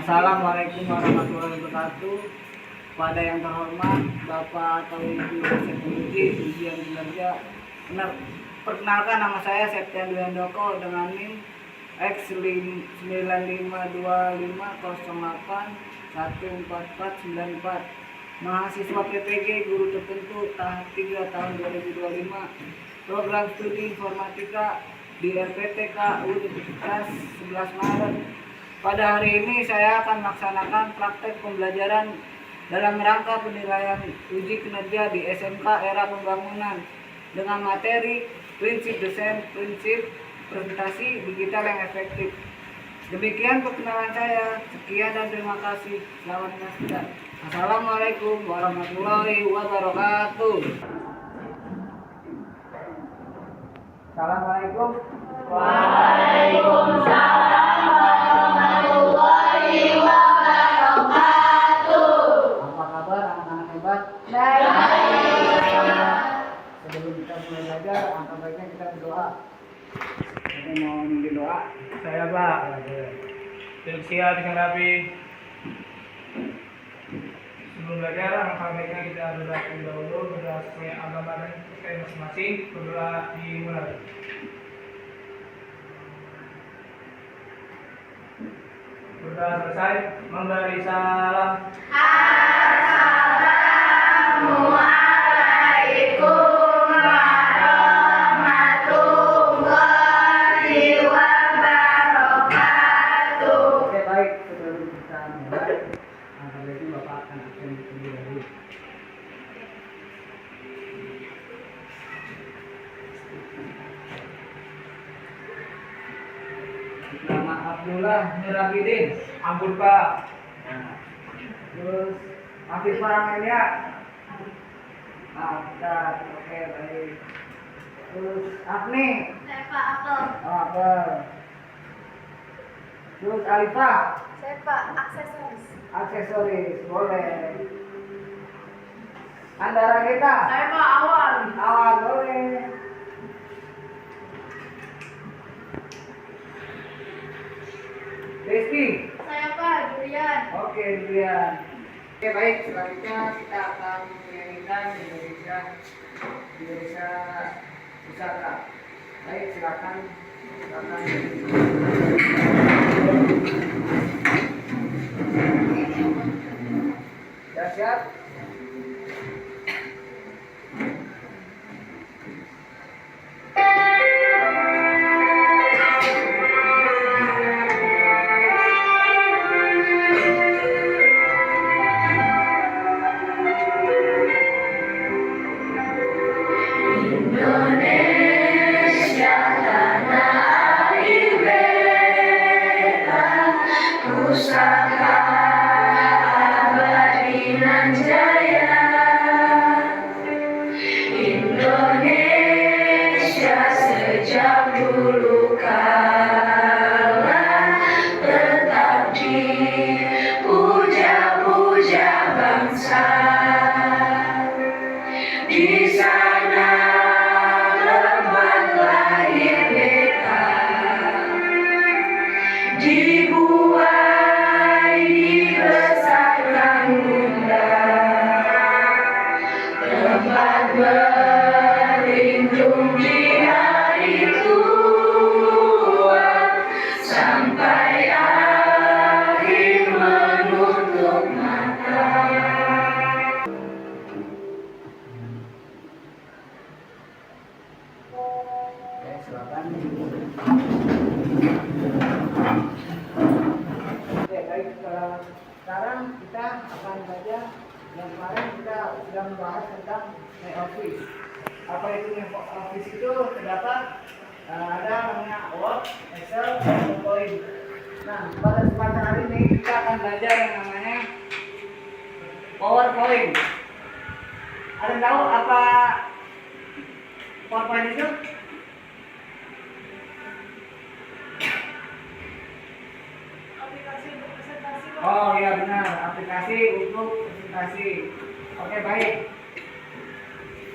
Assalamualaikum warahmatullahi wabarakatuh. Pada yang terhormat Bapak atau Ibu dosen penguji ujian kinerja, perkenalkan nama saya Septian Dwiandoko dengan NIM X952508144494, mahasiswa PPG guru tertentu tahap 3 tahun 2025, program studi informatika di RPTK Universitas 11 Maret. Pada hari ini saya akan melaksanakan praktek pembelajaran dalam rangka penilaian uji kinerja di SMK Era Pembangunan dengan materi prinsip desain, prinsip presentasi digital yang efektif. Demikian perkenalan saya. Sekian dan terima kasih. Selamat menyaksikan. Assalamualaikum warahmatullahi wabarakatuh. Assalamualaikum. Waalaikumsalam warahmatullahi wabarakatuh. Apa kabar anak-anak hebat? Baik. Sebelum kita mulai belajar, angka baiknya kita berdoa. Kita mau minta doa. Saya Pak, duduk siap dengan rapi. Sebelum belajar, angka baiknya kita berdoa terlebih dahulu, berdoa sesuai agama dan kepercayaan masing-masing. Berdoa dimulai. Berdoa selesai, memberi salam. Assalamualaikum warahmatullahi wabarakatuh. Oke, baik. Sebelum kita mulai, angka baiknya Bapak akan absen terlebih dahulu. Nama Abdullah Mirabidin. Ampun Pak. Terus Afif Farahmelia. Kita oke, baik. Terus Afni. Saya Pak Apel. Apa? Terus Alifah. Saya Pak Aksesoris. Aksesoris, boleh. Andara kita. Saya Pak Awal. Awal, boleh. Rizky. Saya Pak Durian. Oke, Durian. Oke, baik. Selanjutnya kita akan menyanyikan Indonesia Pusaka. Baik, silakan. Sudah siap? Indonesia tanah air beta, pusaka abadi nan jaya. Indonesia sejak dulu kala tetap dipuja-puja bangsa. Di sana tempat lahir beta, dibuai dibesarkan bunda, tempat berlindung di hari tua, sampai akhir menutup mata. Oke, silakan. Oke, baik. Sekarang kita akan belajar yang kemarin kita sudah membahas tentang Office. Apa itu Office itu? Terdapat ada namanya Word, Excel, dan PowerPoint. Nah, pada kesempatan hari ini kita akan belajar yang namanya PowerPoint. Ada yang tahu apa PowerPoint itu? Oh iya benar, aplikasi untuk presentasi. Oke, baik.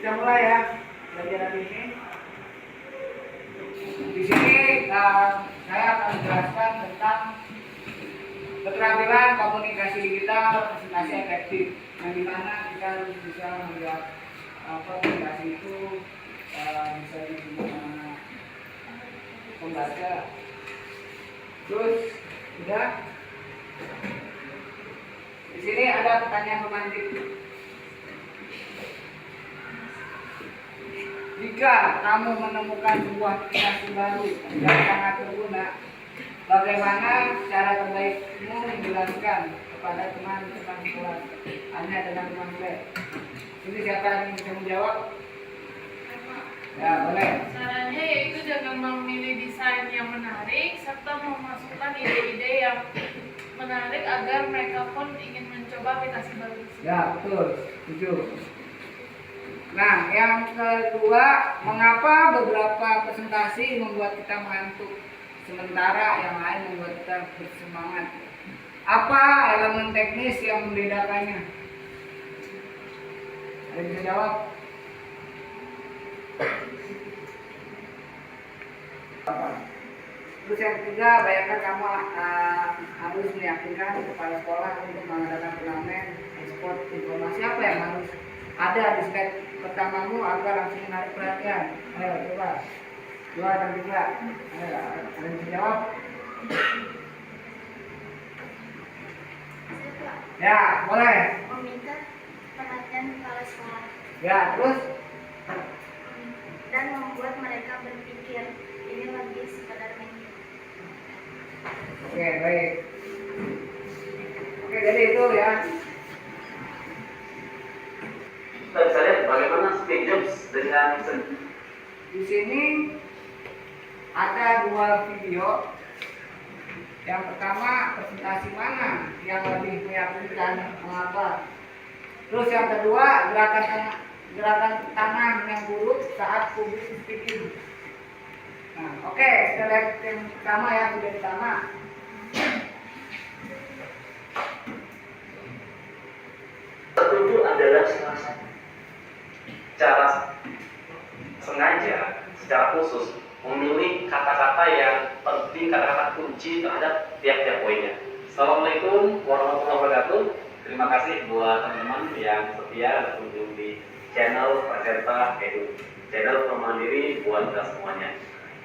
Kita mulai ya belajar hari ini. Di sini saya akan menjelaskan tentang Keterampilan komunikasi digital, presentasi efektif, yang dimana kita harus bisa melihat komunikasi itu bisa diterima pembaca. Terus udah. Di sini ada pertanyaan romantik. Jika kamu menemukan sebuah aplikasi baru yang sangat berguna, bagaimana cara terbaikmu menjelaskan kepada teman-teman kelas hanya dengan template? Ini siapa yang bisa menjawab? Ya, boleh. Caranya yaitu dengan memilih desain yang menarik serta memasukkan ide-ide yang menarik agar mereka pun ingin mencoba aplikasi baru tersebut. Ya, betul. Setuju. Nah, yang kedua, mengapa beberapa presentasi membuat kita mengantuk, sementara yang lain membuat kita bersemangat? Apa elemen teknis yang membedakannya? Ada yang bisa jawab? Terus yang ketiga, bayangkan kamu harus meyakinkan kepala sekolah untuk mengadakan turnamen ekspor informasi. Apa yang harus ada di slide pertamamu agar langsung menarik perhatian? Ayo coba. 2 dan 3. Ayo, ada yang bisa jawab? Ya, boleh. Meminta perhatian kepala sekolah Ya, terus? dan membuat mereka berpikir ini lebih sekedar main. Oke, baik. Oke, jadi itu ya. Kita bisa lihat bagaimana Steve Jobs dengan Di sini ada 2 video. Yang pertama, presentasi mana yang lebih meyakinkan, mengapa? Terus yang kedua, gerakan tangan yang buruk saat public speaking. Nah, oke, kita lihat yang pertama ya, video pertama. tertentu adalah salah satu cara sengaja secara khusus memilih kata-kata yang penting, kata-kata kunci terhadap tiap-tiap poinnya. Assalamualaikum warahmatullahi wabarakatuh. Terima kasih buat teman-teman yang setia berkunjung di channel Presenta Edu, channel Mandiri buat kita semuanya.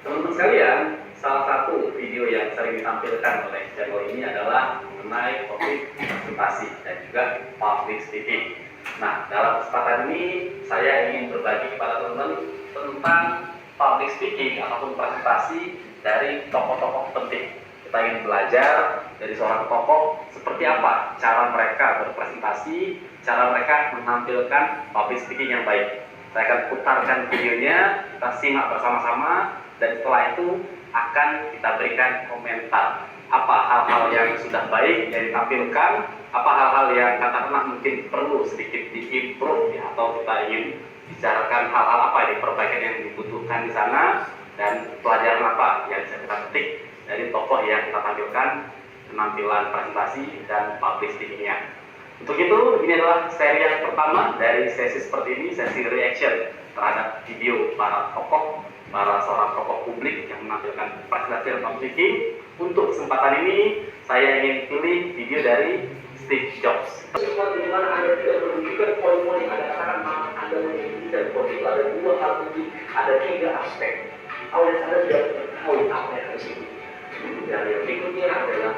Teman-teman sekalian, salah satu video yang sering ditampilkan oleh channel ini adalah mengenai topik presentasi dan juga public speaking. Nah, dalam kesempatan ini saya ingin berbagi kepada teman-teman tentang public speaking ataupun presentasi dari tokoh-tokoh penting. Kita ingin belajar dari seorang tokoh seperti apa cara mereka berpresentasi, cara mereka menampilkan public speaking yang baik. Saya akan putarkan videonya, kita simak bersama-sama, dan setelah itu akan kita berikan komentar. Apa hal-hal yang sudah baik yang ditampilkan, apa hal-hal yang katakanlah mungkin perlu sedikit di-improve ya, atau kita ingin bicarakan hal-hal apa yang perbaikan yang dibutuhkan di sana, dan pelajaran apa yang bisa kita petik dari tokoh yang kita tampilkan penampilan presentasi dan public speaking-nya. Untuk itu, ini adalah seri yang pertama dari sesi seperti ini, sesi reaction terhadap video para tokoh, para seorang tokoh publik yang menampilkan presentasi dan public speaking. Untuk kesempatan ini, saya ingin pilih video dari Steve Jobs. Sesuatu di mana Anda tidak menunjukkan poin-poin yang Anda katakan, maka Anda menunjukkan poin itu ada 2 hal kunci, ada 3 aspek. Awalnya Anda sudah tahu apa yang harus itu. Dan yang berikutnya adalah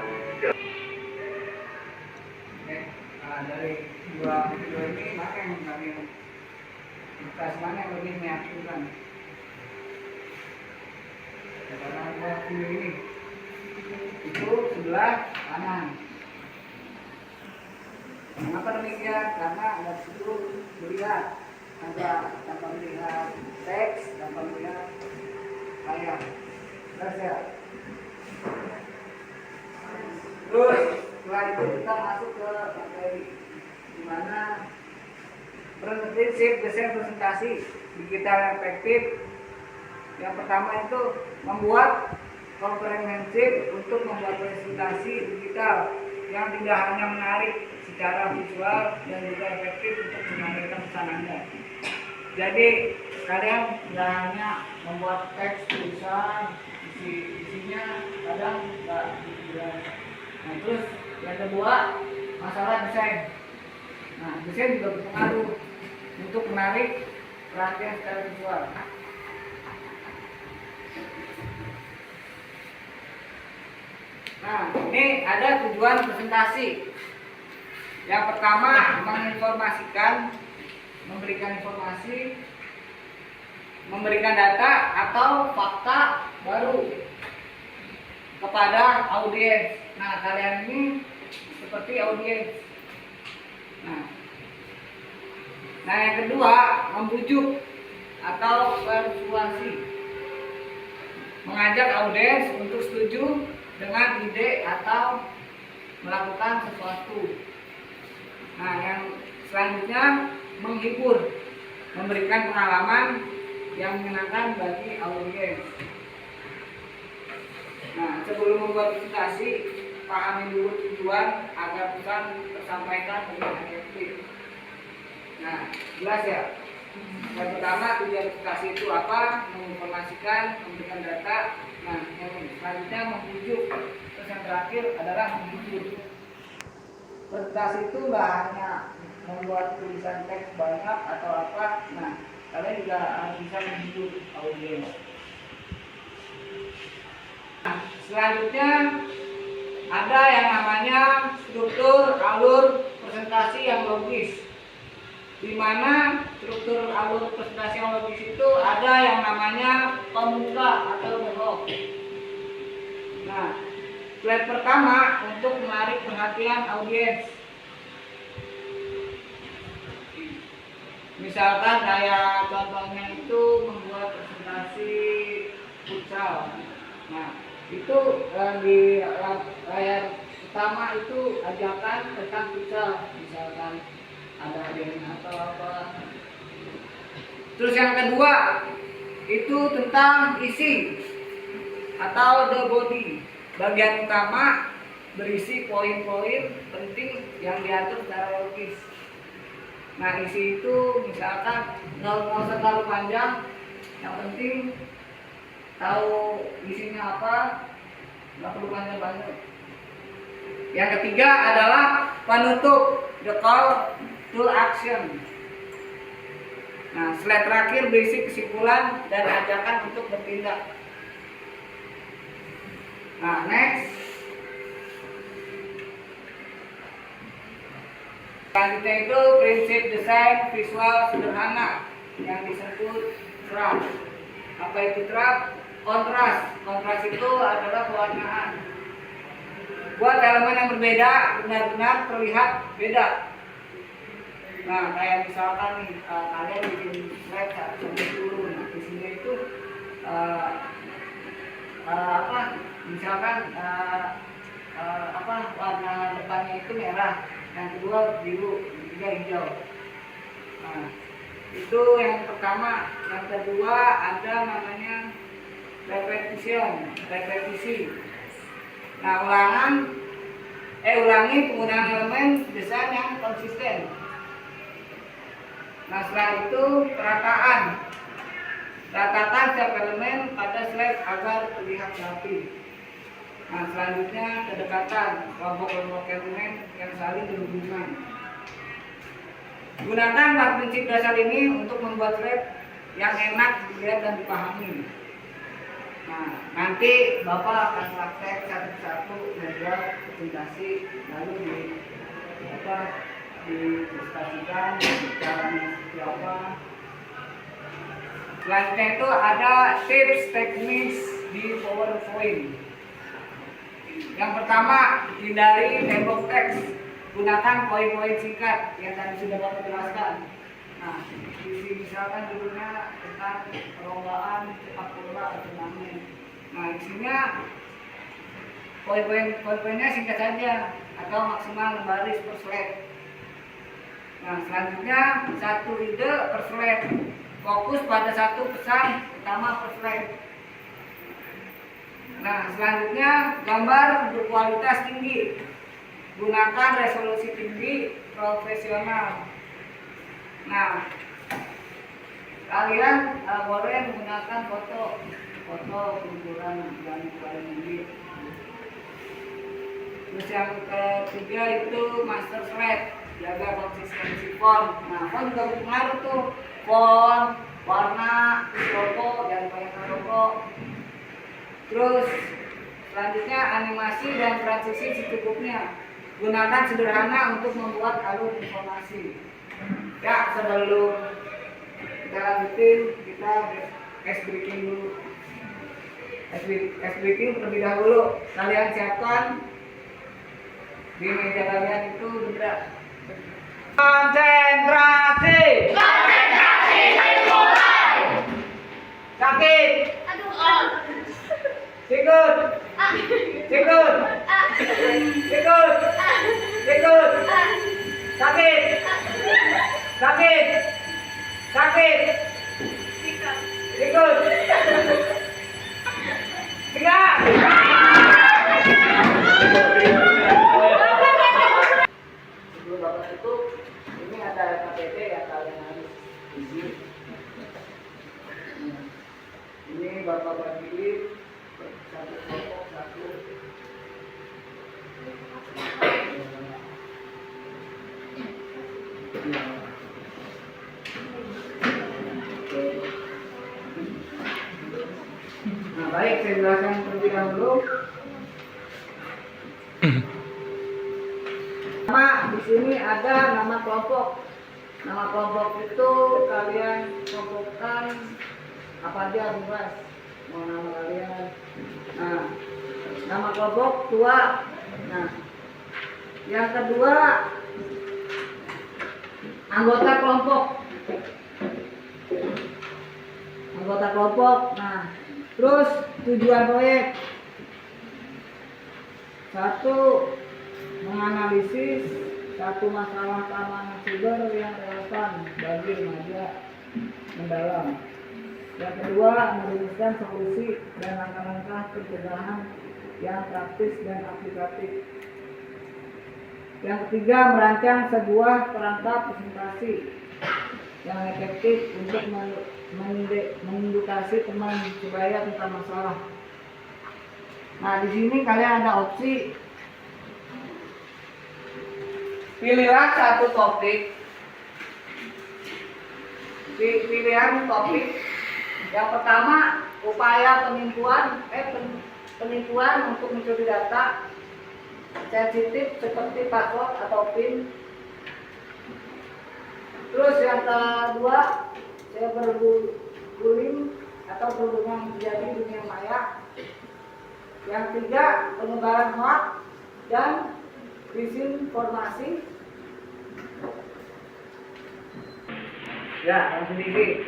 dari 2 video ini, mana yang lebih meyakinkan? Karena 2 video ini itu sebelah kanan. Mengapa demikian? Karena ada situ melihat, ada tanpa melihat teks, tanpa melihat layar. Terus ya. Terus setelah itu kita masuk ke materi di mana prinsip desain presentasi digital yang efektif. Yang pertama itu membuat komprehensif untuk membuat presentasi digital yang tidak hanya menarik secara visual dan juga efektif untuk menyampaikan pesan Anda. Jadi kalian tidak hanya membuat teks tulisan, isinya kadang nggak dijelas. Nah, terus Yang kedua, masalah desain. Nah, desain juga berpengaruh untuk menarik perhatian secara visual. Nah, ini ada tujuan presentasi. Yang pertama, menginformasikan, memberikan informasi, memberikan data atau fakta baru kepada audiens. Nah, kalian ini seperti audiens. Nah, yang kedua, membujuk atau persuasi, mengajak audiens untuk setuju dengan ide atau melakukan sesuatu. Nah, yang selanjutnya menghibur, memberikan pengalaman yang menyenangkan bagi audiens. Nah, sebelum membuat presentasi, pahami dulu tujuan agar pesan tersampaikan dengan efektif. Nah, jelas ya. Yang pertama, tujuan presentasi itu apa? Menginformasikan, memberikan data. Nah, yang selanjutnya membujuk. Terus yang terakhir adalah menghibur. Presentasi itu nggak hanya membuat tulisan teks banyak atau apa. Nah, kalian juga harus bisa menghibur audiens. Nah, selanjutnya ada yang namanya struktur alur presentasi yang logis, di mana struktur alur presentasi yang logis itu ada yang namanya pembuka atau prolog. Nah, slide pertama untuk menarik perhatian audiens. Misalkan kayak contohnya itu membuat presentasi futsal. Nah, itu di layar pertama itu ajakan tentang futsal, misalkan ada hadiahnya atau apa. Terus yang kedua itu tentang isi atau the body. Bagian utama berisi poin-poin penting yang diatur secara logis. Nah, isi itu misalkan nggak usah terlalu panjang, yang penting tahu isinya apa, nggak perlu panjang banget. Yang ketiga adalah penutup, the call to action. Nah, slide terakhir berisi kesimpulan dan ajakan untuk bertindak. Nah, next. Selanjutnya itu prinsip desain visual sederhana yang disebut TRAP. Apa itu TRAP? Kontras. Kontras itu adalah pewarnaan. Buat elemen yang berbeda benar-benar terlihat beda. Nah, kayak misalkan nih, kalian bikin slide 1-10. Nah, isinya itu misalkan warna depannya itu merah, yang kedua biru, yang ketiga hijau. Nah, itu yang pertama. Yang kedua ada namanya repetisi. Nah, ulangi penggunaan elemen desain yang konsisten. Nah, setelah itu ratakan setiap elemen pada slide agar terlihat rapi. Nah, selanjutnya kedekatan kelompok-kelompok elemen yang saling berhubungan. Gunakan 4 prinsip dasar ini untuk membuat slide yang enak dilihat dan dipahami. Nah, nanti Bapak akan praktek satu-satu membuat presentasi, lalu dipresentasikan caranya seperti apa. Selanjutnya itu ada tips teknis di PowerPoint. Yang pertama, hindari tembok teks. Gunakan poin-poin singkat yang tadi sudah Bapak jelaskan. Nah, misalkan judulnya tentang perlombaan sepak bola atau turnamen. Nah, isinya poin-poinnya singkat saja atau maksimal 6 baris per slide. Nah, selanjutnya 1 ide per slide. Fokus pada 1 pesan utama per slide. Nah, selanjutnya gambar berkualitas tinggi. Gunakan resolusi tinggi profesional. Nah, kalian boleh menggunakan foto berukuran dan paling tinggi. Terus yang ketiga itu master shred, jaga konsistensi font. Nah, font juga berpengaruh tuh. Font, warna, logo, jangan banyak logo. Terus selanjutnya animasi dan transisi secukupnya. Gunakan sederhana untuk membuat alur informasi. Ya, sebelum kita lanjutin, kita ice breaking dulu. Ice breaking terlebih dahulu. Kalian siapkan di meja kalian itu benda. Konsentrasi. Konsentrasi dimulai. Sakit. Aduh. Sikut. Sikut. Sikut. Sikut. Sakit. Sakit. Sakit. Sikut. Sikat. Sebelum bapak itu, ini ada KTP yang kalian harus isi. Ini bapak bagi satu kelompok satu. Nah, baik, saya jelaskan terlebih dahulu. Nama di sini ada nama kelompok. Nama kelompok itu kalian kelompokkan apa aja bebas. Mau nama kalian. Nah, nama kelompok tua. Nah, yang kedua anggota kelompok. Anggota kelompok. Nah, terus tujuan proyek. Satu, menganalisis satu masalah keamanan siber yang relevan bagi remaja mendalam. Yang kedua, merumuskan solusi dan langkah-langkah pencegahan yang praktis dan aplikatif. Yang ketiga, merancang sebuah perangkat presentasi yang efektif untuk mengedukasi teman supaya tentang masalah. Nah, di sini kalian ada opsi. Pilihlah satu topik. Pilihan topik. Yang pertama, upaya penipuan untuk mencuri data sensitif seperti password atau PIN. Terus yang kedua, cyberbullying atau perundungan menjadi dunia maya. Yang tiga, penyebaran hoax dan disinformasi. Ya, langsung diisi.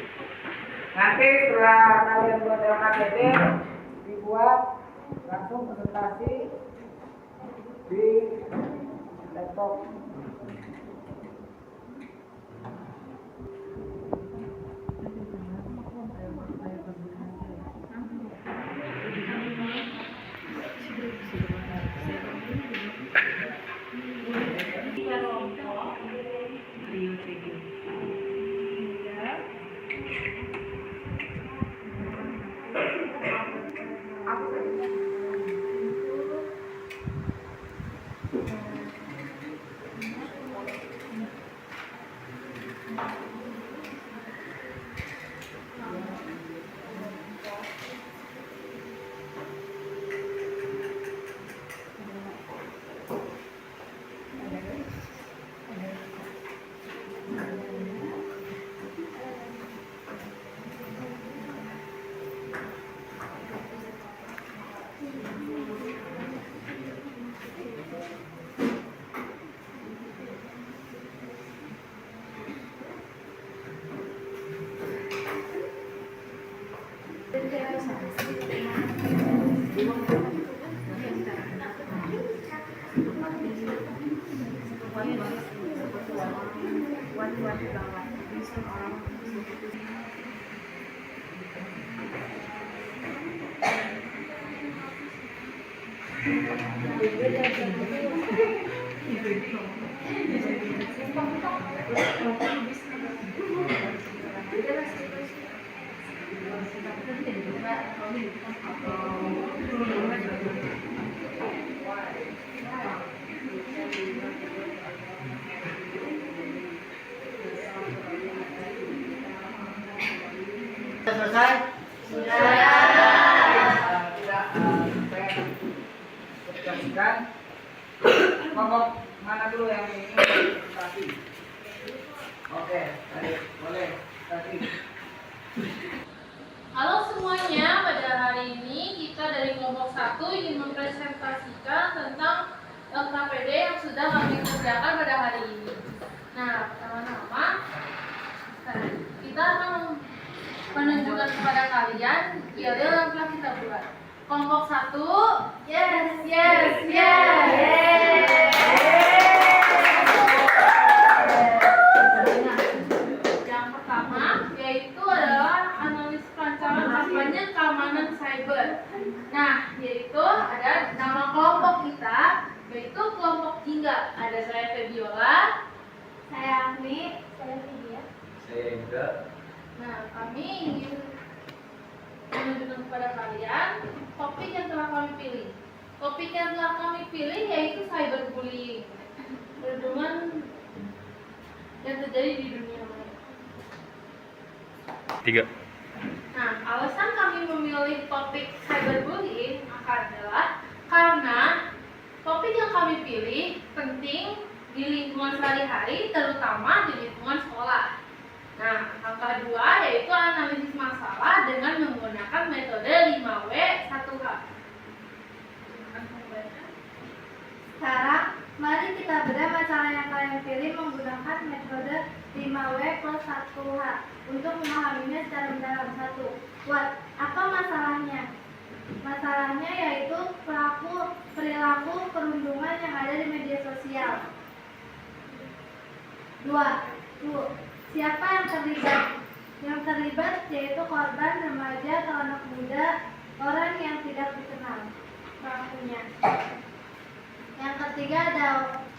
Nanti setelah kalian buat LKPD, dibuat langsung presentasi di laptop. Selesai? Sudah. Tidak, saya perhatikan. Kelompok mana dulu yang ini presentasi? Oke, baik, boleh. Tadi. Halo semuanya, pada hari ini kita dari kelompok 1 ingin mempresentasikan tentang LKPD yang sudah kami kerjakan pada hari ini. Nah, pertama-tama kita akan menunjukkan kepada kalian ide yang telah kita buat. Kelompok 1, yes, yes, yes. Yang pertama yaitu adalah analis perancangan kampanye keamanan cyber. Nah, yaitu ada nama kelompok kita, yaitu kelompok Jingga. Ada saya Febiola, Saya Agni, saya Vidya. Saya juga. Nah, kami ingin menunjukkan kepada kalian topik yang telah kami pilih. Topik yang telah kami pilih yaitu cyberbullying, perundungan yang terjadi di dunia maya. 3. Nah, alasan kami memilih topik cyberbullying adalah karena topik yang kami pilih penting di lingkungan sehari-hari, terutama di lingkungan sekolah. Nah, yang kedua yaitu analisis masalah dengan menggunakan metode 5W 1H. Sekarang, mari kita bedah masalah yang kalian pilih menggunakan metode 5W plus 1H untuk memahaminya secara mendalam. 1. Apa masalahnya? Masalahnya yaitu perilaku perundungan yang ada di media sosial. 2. Siapa yang terlibat? Yang terlibat yaitu korban, remaja, atau anak muda, orang yang tidak dikenal pelakunya. Yang ketiga ada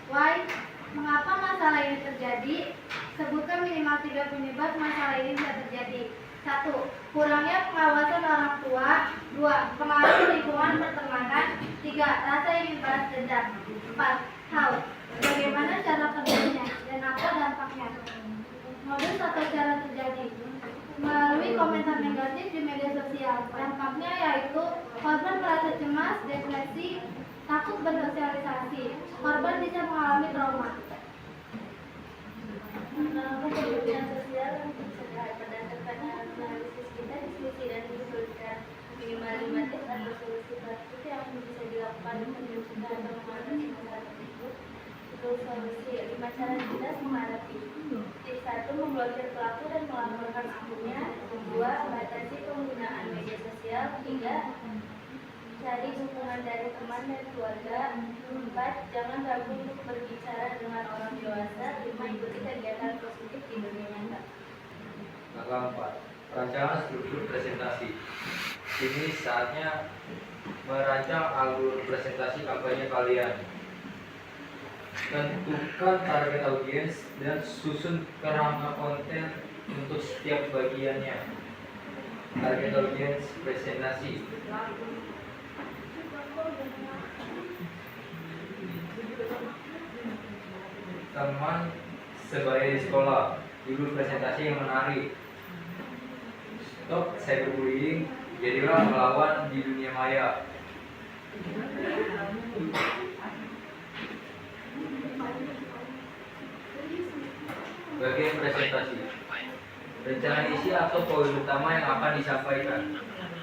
why. Mengapa masalah ini terjadi? Sebutkan minimal 3 penyebab masalah ini bisa terjadi. 1. Kurangnya pengawasan orang tua. 2. Pengaruh lingkungan pertemanan. 3. Rasa ingin balas dendam. 4. How. Bagaimana cara kerjanya dan apa dampaknya? Modus atau cara terjadi melalui komentar negatif di media sosial. Dampaknya yaitu korban merasa cemas, depresi, takut bersosialisasi. Korban bisa mengalami trauma. Media sosial berdasarkan analisis kita, diskusi dan mengusulkan minimal 5 tips atau solusi praktis yang bisa dilakukan untuk mencegah atau mengatasi masalah tersebut. Untuk solusi 5 cara kita menghadapi. Tips 1. Memblokir pelaku dan melaporkan akunnya. 2. Batasi penggunaan media sosial. 3. Cari dukungan dari teman dan keluarga. 4. Jangan ragu untuk berbicara dengan orang dewasa. 5. Ikuti kegiatan positif di dunia nyata. Langkah 4. Perancangan struktur presentasi. Ini saatnya merancang alur presentasi kampanye kalian. Tentukan target audiens dan susun kerangka konten untuk setiap bagiannya. Target audiens presentasi. Teman sebaya di sekolah, judul presentasi yang menarik. Stop cyberbullying, jadilah melawan di dunia maya. Bagian presentasi. Rencana isi atau poin utama yang akan disampaikan.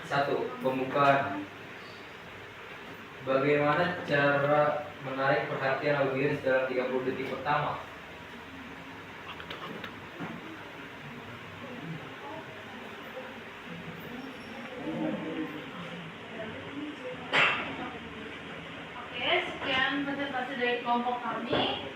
1. Pembukaan. Bagaimana cara menarik perhatian audiens dalam 30 detik pertama? Oke, sekian presentasi dari kelompok kami.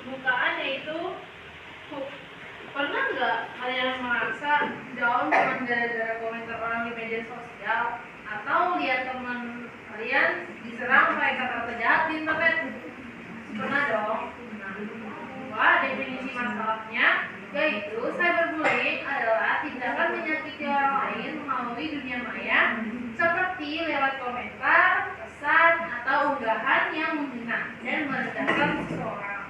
Pembukaan yaitu pernah nggak kalian merasa down cuma gara-gara komentar orang di media sosial atau lihat teman kalian diserang kayak kata-kata jahat di internet? Pernah dong. Nah, definisi masalahnya Yaitu cyberbullying adalah tindakan menyakiti orang lain melalui dunia maya seperti lewat komentar, pesan, atau unggahan yang menghina dan merendahkan seseorang.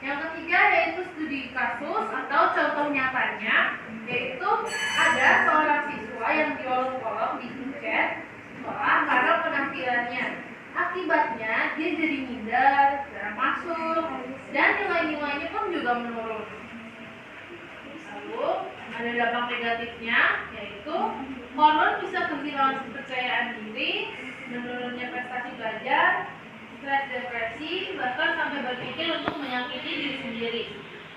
Yang ketiga yaitu studi kasus atau contoh nyatanya, yaitu ada seorang siswa yang diolok-olok di chat sekolah karena penampilannya. Akibatnya dia jadi minder, jarang masuk, dan nilai-nilainya pun juga menurun. Lalu ada dampak negatifnya, yaitu korban bisa kehilangan kepercayaan diri, menurunnya prestasi belajar, stres, depresi, bahkan sampai berpikir untuk menyakiti diri sendiri.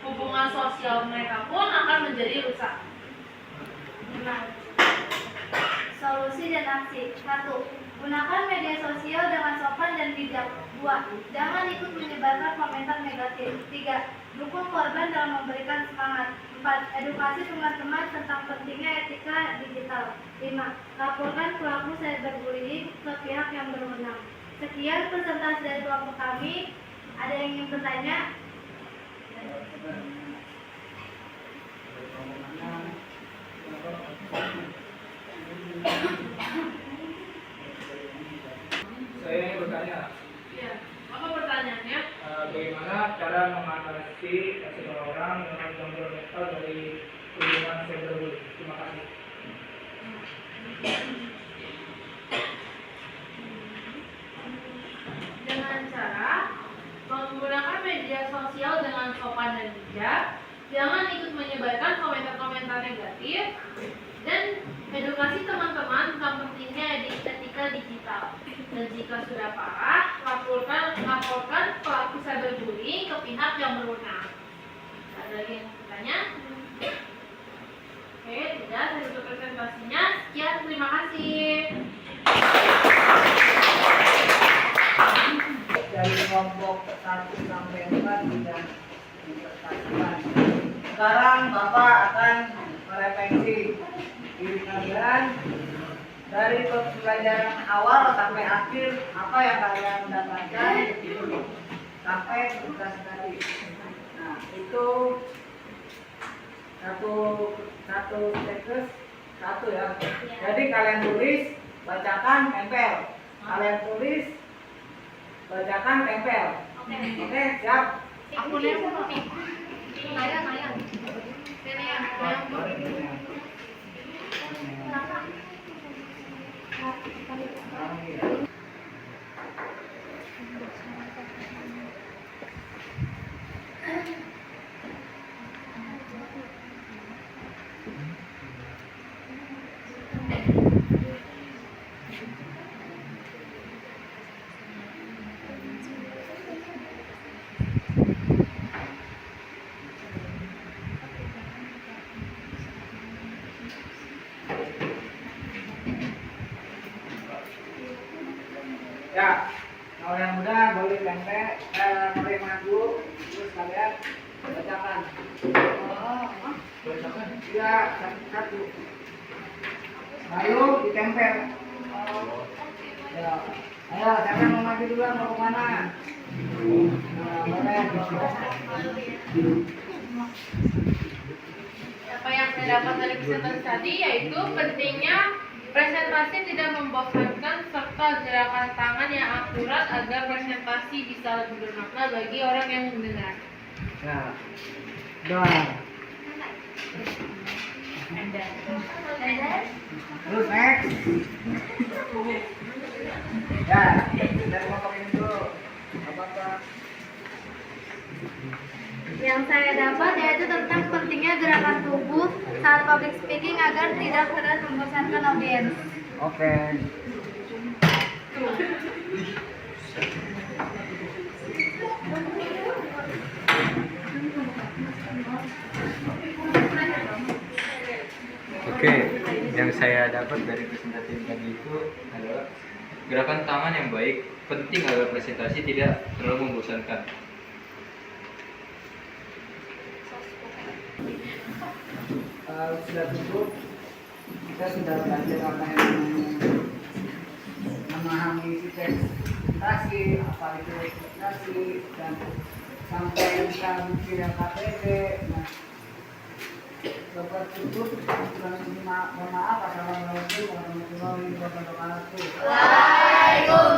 Hubungan sosial mereka pun akan menjadi rusak. 5. Solusi dan aksi. 1. Gunakan media sosial dengan sopan dan bijak. 2. Jangan ikut menyebarkan komentar negatif. 3. Dukung korban dalam memberikan semangat. 4. Edukasi teman-teman tentang pentingnya etika digital. 5. Laporkan pelaku cyberbullying ke pihak yang berwenang. Sekian presentasi dari kelompok kami. Ada yang ingin bertanya? Saya ingin bertanya, Ya, apa pertanyaannya? bagaimana cara mengatasi seseorang dengan gangguan mental dari hubungan cyberbullying? Terima kasih. Dengan cara menggunakan media sosial dengan sopan dan bijak, jangan ikut menyebarkan komentar-komentar negatif, dan edukasi teman-teman tentang pentingnya etika digital. Dan jika sudah parah, laporkan pelaku cyberbullying ke pihak yang berwenang. Ada lagi yang bertanya? Oke, tidak. Saya tutup presentasinya. Sekian, terima kasih. Dari kelompok 1 sampai 4 tidak dipresentasikan. Sekarang Bapak akan merefleksi diri kalian dari pembelajaran awal sampai akhir, apa yang kalian dapatkan sampai tugas tadi. Nah, itu satu tetes satu ya. Jadi kalian tulis, bacakan, tempel. Kalian tulis, bacakan, tempel. Oke, siap. Akunnya siapa nih? Maya. Sini ya, Maya. Ya, kalau yang muda boleh tempel, boleh maju, terus kalian bacakan. Iya, satu. Lalu ditempel. Ya. Ayo, siapa yang mau maju duluan, mau kemana? Nah, boleh. Apa yang saya dapat dari presentasi tadi yaitu pentingnya presentasi tidak membosankan serta gerakan tangan yang akurat agar presentasi bisa lebih bermakna bagi orang yang mendengar. Ya. Doa. Terus next. Ya, kita kelompok ini dulu. Apa? Yang saya dapat yaitu tentang pentingnya gerakan tubuh saat public speaking agar tidak terus membosankan audiens. Oke. Oke, yang saya dapat dari presentasi tadi itu adalah gerakan tangan yang baik penting agar presentasi tidak terlalu membosankan. Sudah cukup, kita sudah belajar apa yang memahami isi presentasi, apa itu presentasi, dan sampai kita bikin KTP. Nah, tutup. Mohon maaf. Assalamualaikum warahmatullahi wabarakatuh. Waalaikumsalam.